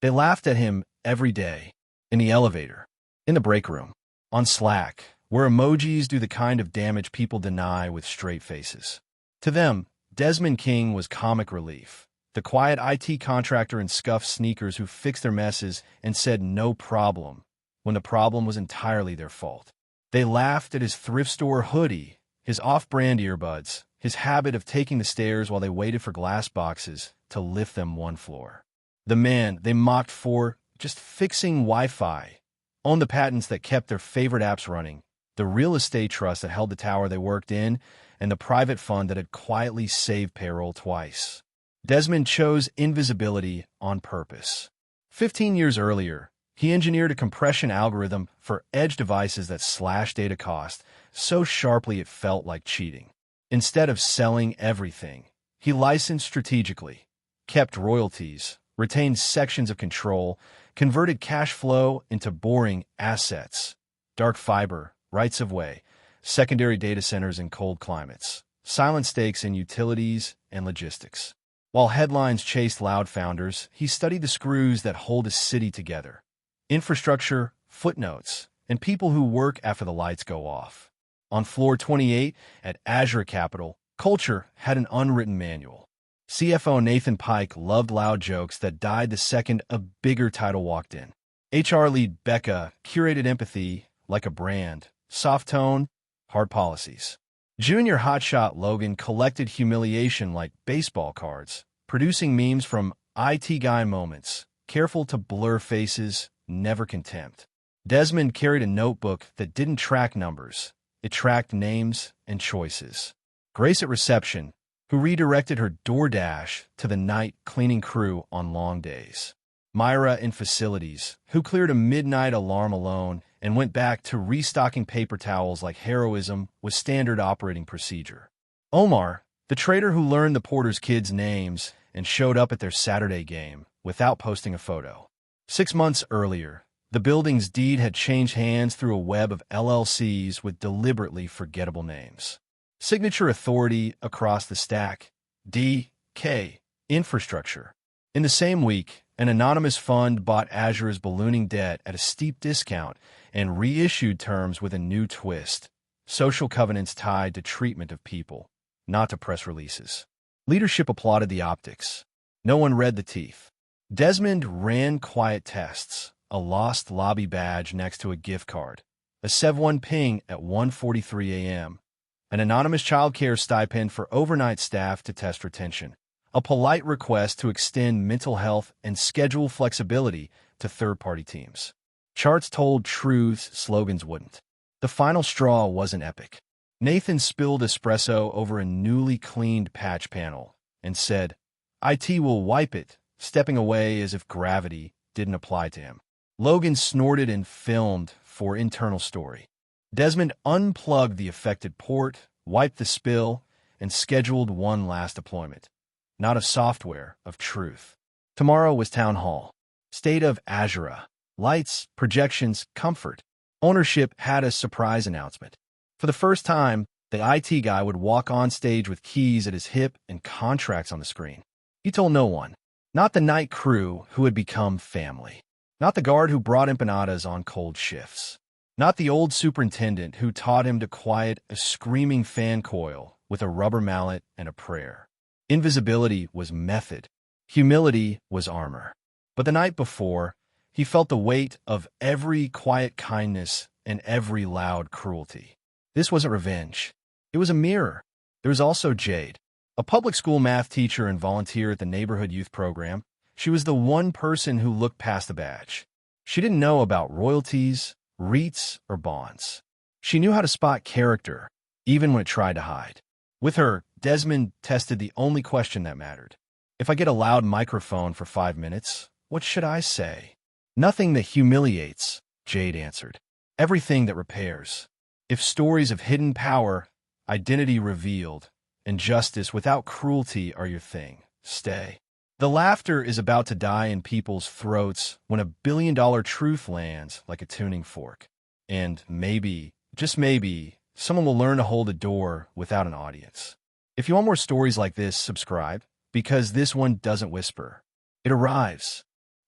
They laughed at him every day, in the elevator, in the break room, on Slack, where emojis do the kind of damage people deny with straight faces. To them, Desmond King was comic relief, the quiet IT contractor in scuffed sneakers who fixed their messes and said no problem when the problem was entirely their fault. They laughed at his thrift store hoodie, his off-brand earbuds, his habit of taking the stairs while they waited for glass boxes to lift them one floor. The man they mocked for just fixing Wi-Fi, owned the patents that kept their favorite apps running, the real estate trust that held the tower they worked in, and the private fund that had quietly saved payroll twice. Desmond chose invisibility on purpose. 15 years earlier, he engineered a compression algorithm for edge devices that slashed data cost so sharply it felt like cheating. Instead of selling everything, he licensed strategically, kept royalties, retained sections of control, converted cash flow into boring assets, dark fiber, rights of way, secondary data centers in cold climates, silent stakes in utilities and logistics. While headlines chased loud founders, he studied the screws that hold a city together: infrastructure, footnotes, and people who work after the lights go off. On floor 28 at Azure Capital, culture had an unwritten manual. CFO Nathan Pike loved loud jokes that died the second a bigger title walked in. HR lead Becca curated empathy like a brand, soft tone, hard policies. Junior hotshot Logan collected humiliation like baseball cards, producing memes from IT guy moments, careful to blur faces, never contempt. Desmond carried a notebook that didn't track numbers. It tracked names and choices. Grace at reception, who redirected her DoorDash to the night cleaning crew on long days. Myra in facilities, who cleared a midnight alarm alone and went back to restocking paper towels like heroism was standard operating procedure. Omar, the trader who learned the porter's kids' names and showed up at their Saturday game without posting a photo. 6 months earlier, the building's deed had changed hands through a web of LLCs with deliberately forgettable names. Signature authority across the stack, D.K. Infrastructure. In the same week, an anonymous fund bought Azure's ballooning debt at a steep discount and reissued terms with a new twist: social covenants tied to treatment of people, not to press releases. Leadership applauded the optics. No one read the teeth. Desmond ran quiet tests, a lost lobby badge next to a gift card, a Sev1 ping at 1:43 a.m., an anonymous childcare stipend for overnight staff to test retention, a polite request to extend mental health and schedule flexibility to third-party teams. Charts told truths slogans wouldn't. The final straw wasn't epic. Nathan spilled espresso over a newly cleaned patch panel and said, "IT will wipe it," stepping away as if gravity didn't apply to him. Logan snorted and filmed for internal story. Desmond unplugged the affected port, wiped the spill, and scheduled one last deployment. Not of software, of truth. Tomorrow was town hall. State of Azure. Lights, projections, comfort. Ownership had a surprise announcement. For the first time, the IT guy would walk on stage with keys at his hip and contracts on the screen. He told no one. Not the night crew who had become family. Not the guard who brought empanadas on cold shifts. Not the old superintendent who taught him to quiet a screaming fan coil with a rubber mallet and a prayer. Invisibility was method. Humility was armor. But the night before, he felt the weight of every quiet kindness and every loud cruelty. This wasn't revenge. It was a mirror. There was also Jade, a public school math teacher and volunteer at the neighborhood youth program. She was the one person who looked past the badge. She didn't know about royalties, REITs, or bonds. She knew how to spot character, even when it tried to hide. With her, Desmond tested the only question that mattered. If I get a loud microphone for 5 minutes, what should I say? Nothing that humiliates, Jade answered. Everything that repairs. If stories of hidden power, identity revealed, and justice without cruelty are your thing, stay. The laughter is about to die in people's throats when $1 billion truth lands like a tuning fork. And maybe, just maybe, someone will learn to hold a door without an audience. If you want more stories like this, subscribe, because this one doesn't whisper. It arrives.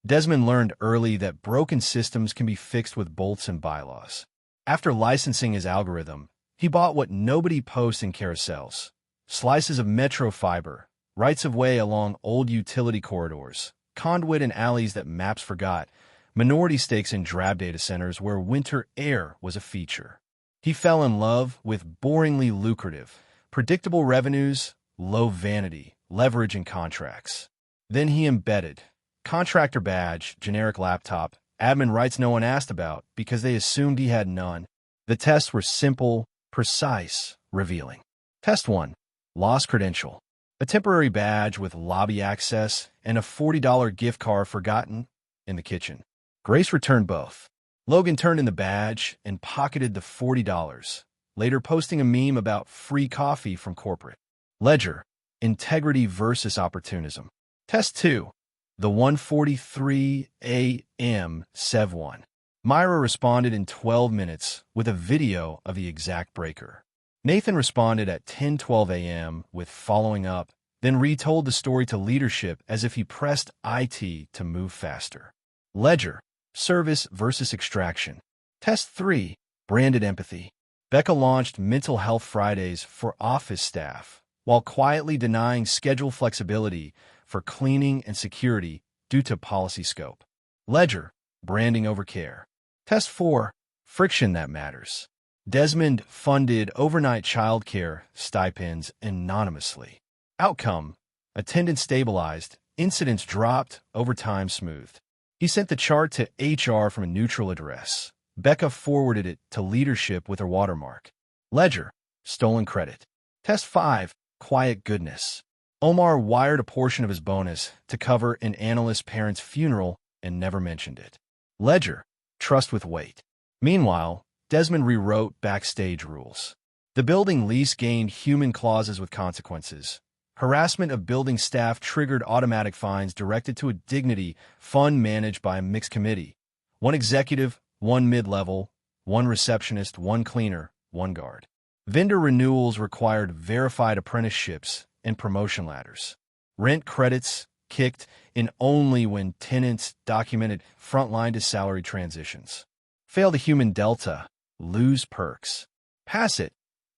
Desmond learned early that broken systems can be fixed with bolts and bylaws. After licensing his algorithm, he bought what nobody posts in carousels: slices of metro fiber, rights-of-way along old utility corridors, conduit in alleys that maps forgot, minority stakes in drab data centers where winter air was a feature. He fell in love with boringly lucrative, predictable revenues, low vanity, leverage, and contracts. Then he embedded contractor badge, generic laptop, admin rights no one asked about because they assumed he had none. The tests were simple, precise, revealing. Test 1. Lost credential. A temporary badge with lobby access and a $40 gift card forgotten in the kitchen. Grace returned both. Logan turned in the badge and pocketed the $40, later posting a meme about free coffee from corporate. Ledger. Integrity versus opportunism. Test 2. The 1:43 a.m. Sev 1. Myra responded in 12 minutes with a video of the exact breaker. Nathan responded at 10:12 a.m. with following up, then retold the story to leadership as if he pressed IT to move faster. Ledger. Service versus extraction. Test 3. Branded empathy. Becca launched Mental Health Fridays for office staff, while quietly denying schedule flexibility for cleaning and security due to policy scope. Ledger. Branding over care. Test 4. Friction that matters. Desmond funded overnight childcare stipends anonymously. Outcome. Attendance stabilized, incidents dropped, overtime smoothed. He sent the chart to HR from a neutral address. Becca forwarded it to leadership with her watermark. Ledger. Stolen credit. Test 5. Quiet goodness. Omar wired a portion of his bonus to cover an analyst's parents' funeral and never mentioned it. Ledger. Trust with weight. Meanwhile, Desmond rewrote backstage rules. The building lease gained human clauses with consequences. Harassment of building staff triggered automatic fines directed to a dignity fund managed by a mixed committee. One executive, one mid-level, one receptionist, one cleaner, one guard. Vendor renewals required verified apprenticeships and promotion ladders. Rent credits kicked in only when tenants documented frontline to salary transitions. Fail the human delta, lose perks. Pass it,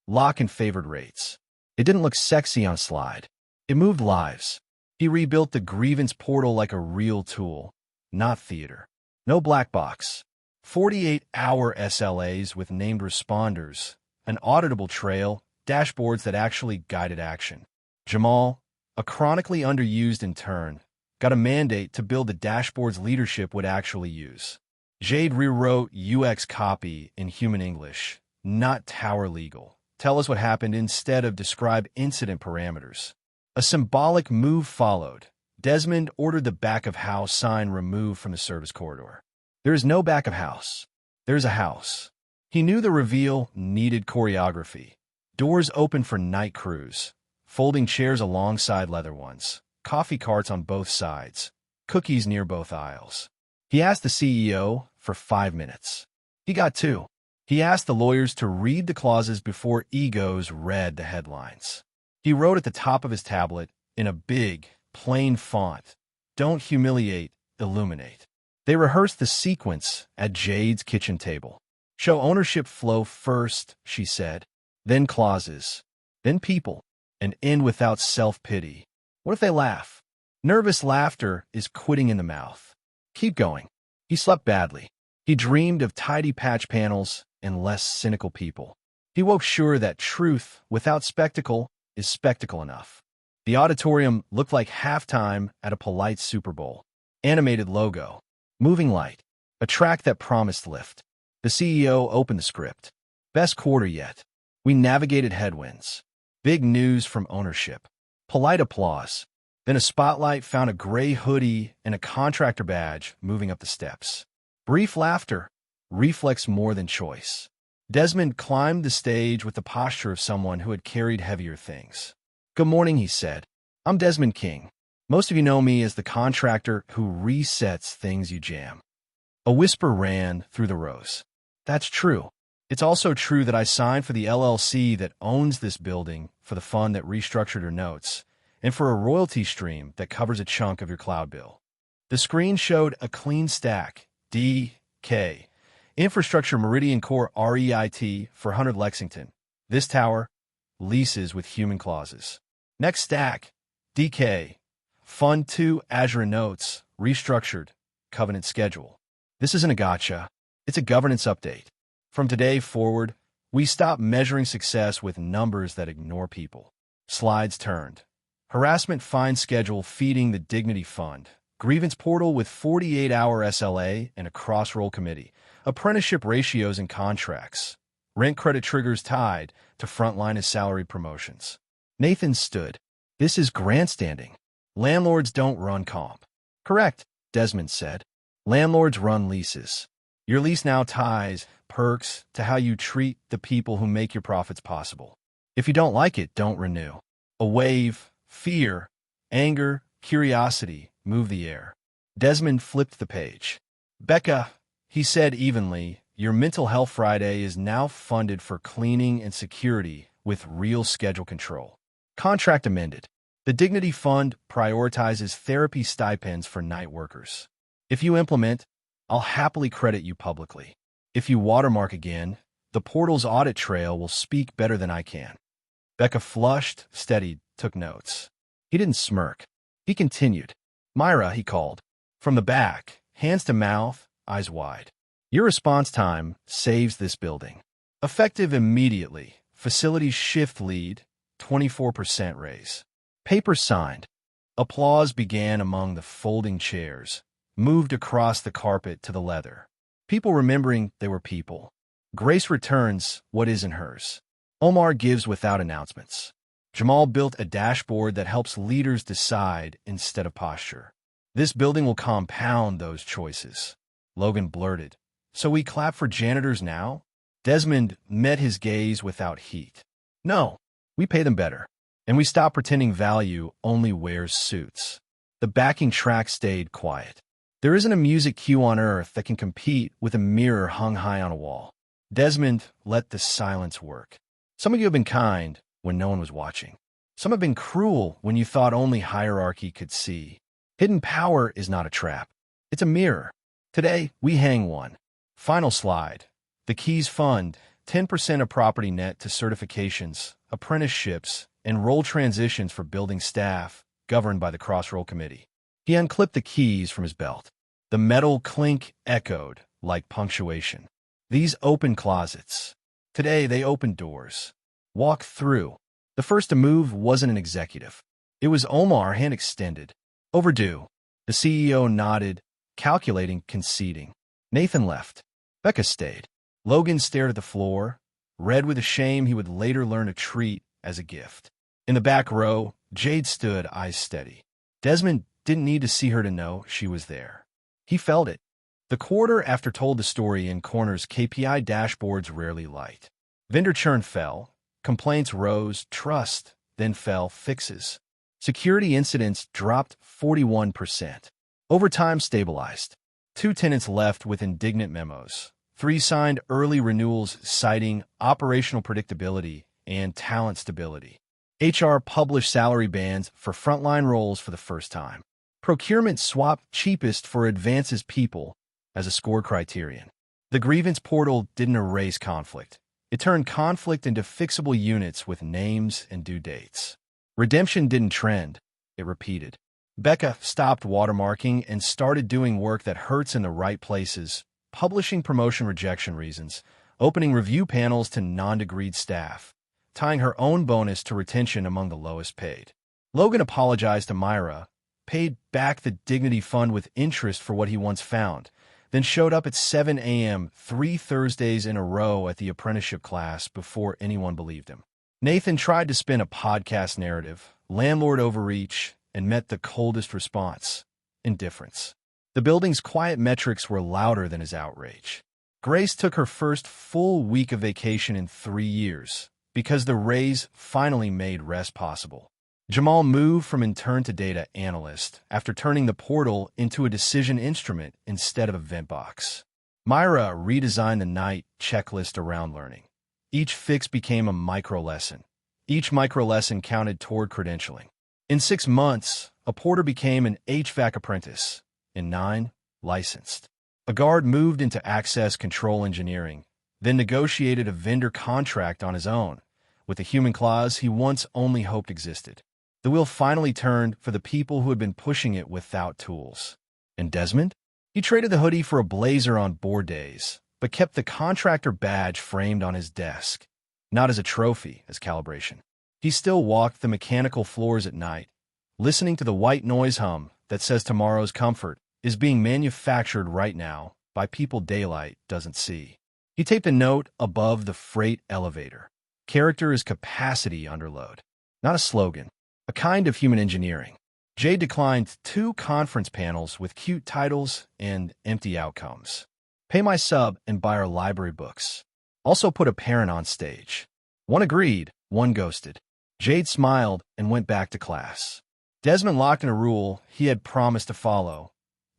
lock in favored rates. It didn't look sexy on a slide. It moved lives. He rebuilt the grievance portal like a real tool, not theater. No black box. 48-hour SLAs with named responders, an auditable trail, dashboards that actually guided action. Jamal, a chronically underused intern, got a mandate to build the dashboards leadership would actually use. Jade rewrote UX copy in human English, not tower legal. Tell us what happened instead of describe incident parameters. A symbolic move followed. Desmond ordered the back of house sign removed from the service corridor. There is no back of house. There's a house. He knew the reveal needed choreography. Doors open for night crews, folding chairs alongside leather ones, coffee carts on both sides, cookies near both aisles. He asked the CEO for 5 minutes. He got 2. He asked the lawyers to read the clauses before egos read the headlines. He wrote at the top of his tablet, in a big, plain font, "Don't humiliate, illuminate." They rehearsed the sequence at Jade's kitchen table. Show ownership flow first, she said, then clauses, then people, and end without self-pity. What if they laugh? Nervous laughter is quitting in the mouth. Keep going. He slept badly. He dreamed of tidy patch panels and less cynical people. He woke sure that truth without spectacle is spectacle enough. The auditorium looked like halftime at a polite Super Bowl. Animated logo. Moving light. A track that promised lift. The CEO opened the script. Best quarter yet. We navigated headwinds. Big news from ownership. Polite applause. Then a spotlight found a gray hoodie and a contractor badge moving up the steps. Brief laughter. Reflex more than choice. Desmond climbed the stage with the posture of someone who had carried heavier things. "Good morning," he said. "I'm Desmond King. Most of you know me as the contractor who resets things you jam." A whisper ran through the rows. That's true. It's also true that I signed for the LLC that owns this building, for the fund that restructured your notes, and for a royalty stream that covers a chunk of your cloud bill. The screen showed a clean stack, DK. Infrastructure Meridian Core REIT for 100 Lexington. This tower, leases with human clauses. Next stack, DK. Fund 2 Azure Notes, restructured, covenant schedule. This isn't a gotcha. It's a governance update. From today forward, we stop measuring success with numbers that ignore people. Slides turned. Harassment fine schedule feeding the Dignity Fund. Grievance portal with 48-hour SLA and a cross-roll committee. Apprenticeship ratios and contracts. Rent credit triggers tied to frontline as salary promotions. Nathan stood. This is grandstanding. Landlords don't run comp. Correct, Desmond said. Landlords run leases. Your lease now ties perks to how you treat the people who make your profits possible. If you don't like it, don't renew. A wave, fear, anger, curiosity move the air. Desmond flipped the page. Becca, he said evenly, your mental health Friday is now funded for cleaning and security with real schedule control. Contract amended. The Dignity Fund prioritizes therapy stipends for night workers. If you implement, I'll happily credit you publicly. If you watermark again, the portal's audit trail will speak better than I can. Becca flushed, steadied, took notes. He didn't smirk. He continued. Myra, he called. From the back, hands to mouth, eyes wide. Your response time saves this building. Effective immediately. Facilities shift lead, 24% raise. Paper signed. Applause began among the folding chairs, moved across the carpet to the leather. People remembering they were people. Grace returns what isn't hers. Omar gives without announcements. Jamal built a dashboard that helps leaders decide instead of posture. This building will compound those choices. Logan blurted. So we clap for janitors now? Desmond met his gaze without heat. No, we pay them better. And we stop pretending value only wears suits. The backing track stayed quiet. There isn't a music cue on earth that can compete with a mirror hung high on a wall. Desmond let the silence work. Some of you have been kind when no one was watching. Some have been cruel when you thought only hierarchy could see. Hidden power is not a trap. It's a mirror. Today, we hang one. Final slide. The Keys Fund, 10% of property net to certifications, apprenticeships, and role transitions for building staff, governed by the Crossroll Committee. He unclipped the keys from his belt. The metal clink echoed like punctuation. These open closets. Today, they opened doors. Walk through. The first to move wasn't an executive. It was Omar, hand extended. Overdue. The CEO nodded, calculating, conceding. Nathan left. Becca stayed. Logan stared at the floor, read with a shame he would later learn to treat as a gift. In the back row, Jade stood, eyes steady. Desmond didn't need to see her to know she was there. He felt it. The quarter after told the story in corners KPI dashboards rarely light. Vendor churn fell. Complaints rose, trust, then fell, fixes. Security incidents dropped 41%. Overtime stabilized. 2 tenants left with indignant memos. 3 signed early renewals citing operational predictability and talent stability. HR published salary bands for frontline roles for the first time. Procurement swapped cheapest for advances people as a score criterion. The grievance portal didn't erase conflict. It turned conflict into fixable units with names and due dates. Redemption didn't trend. It repeated. Becca stopped watermarking and started doing work that hurts in the right places, publishing promotion rejection reasons, opening review panels to non-degreed staff, tying her own bonus to retention among the lowest paid. Logan apologized to Myra, paid back the Dignity Fund with interest for what he once found, then showed up at 7 a.m. 3 Thursdays in a row at the apprenticeship class before anyone believed him. Nathan tried to spin a podcast narrative, landlord overreach, and met the coldest response, indifference. The building's quiet metrics were louder than his outrage. Grace took her first full week of vacation in 3 years because the raise finally made rest possible. Jamal moved from intern to data analyst after turning the portal into a decision instrument instead of a vent box. Myra redesigned the night checklist around learning. Each fix became a micro-lesson. Each micro-lesson counted toward credentialing. In 6 months, a porter became an HVAC apprentice. and 9 licensed. A guard moved into access control engineering, then negotiated a vendor contract on his own, with the human clause he once only hoped existed. The wheel finally turned for the people who had been pushing it without tools. And Desmond? He traded the hoodie for a blazer on board days, but kept the contractor badge framed on his desk, not as a trophy, as calibration. He still walked the mechanical floors at night, listening to the white noise hum that says tomorrow's comfort is being manufactured right now by people daylight doesn't see. He taped a note above the freight elevator. Character is capacity under load. Not a slogan, a kind of human engineering. Jade declined 2 conference panels with cute titles and empty outcomes. Pay my sub and buy our library books. Also put a parent on stage. One agreed, one ghosted. Jade smiled and went back to class. Desmond locked in a rule he had promised to follow.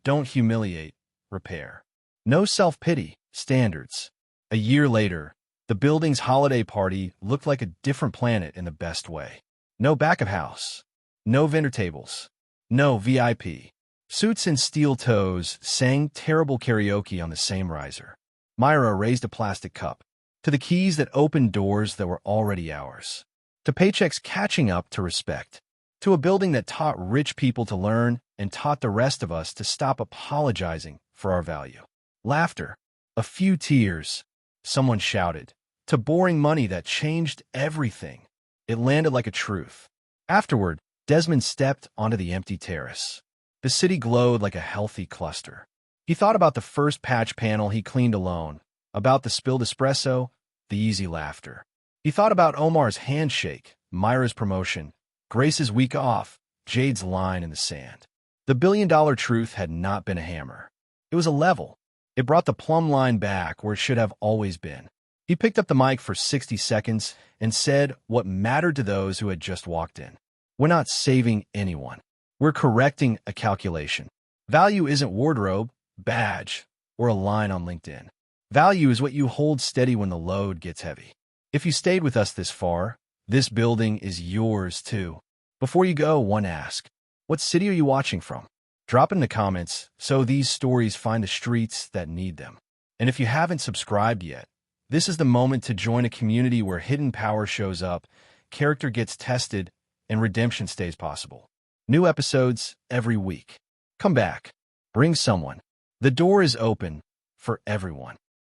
Don't humiliate, repair. No self-pity, standards. A year later, the building's holiday party looked like a different planet in the best way. No back-of-house. No vendor tables. No VIP. Suits and steel toes sang terrible karaoke on the same riser. Myra raised a plastic cup. To the keys that opened doors that were already ours. To paychecks catching up to respect. To a building that taught rich people to learn and taught the rest of us to stop apologizing for our value. Laughter. A few tears. Someone shouted. To boring money that changed everything. It landed like a truth. Afterward, Desmond stepped onto the empty terrace. The city glowed like a healthy cluster. He thought about the first patch panel he cleaned alone, about the spilled espresso, the easy laughter. He thought about Omar's handshake, Myra's promotion, Grace's week off, Jade's line in the sand. The billion-dollar truth had not been a hammer. It was a level. It brought the plumb line back where it should have always been. He picked up the mic for 60 seconds and said what mattered to those who had just walked in. We're not saving anyone. We're correcting a calculation. Value isn't wardrobe, badge, or a line on LinkedIn. Value is what you hold steady when the load gets heavy. If you stayed with us this far, this building is yours too. Before you go, one ask. What city are you watching from? Drop it in the comments so these stories find the streets that need them. And if you haven't subscribed yet, this is the moment to join a community where hidden power shows up, character gets tested, and redemption stays possible. New episodes every week. Come back. Bring someone. The door is open for everyone.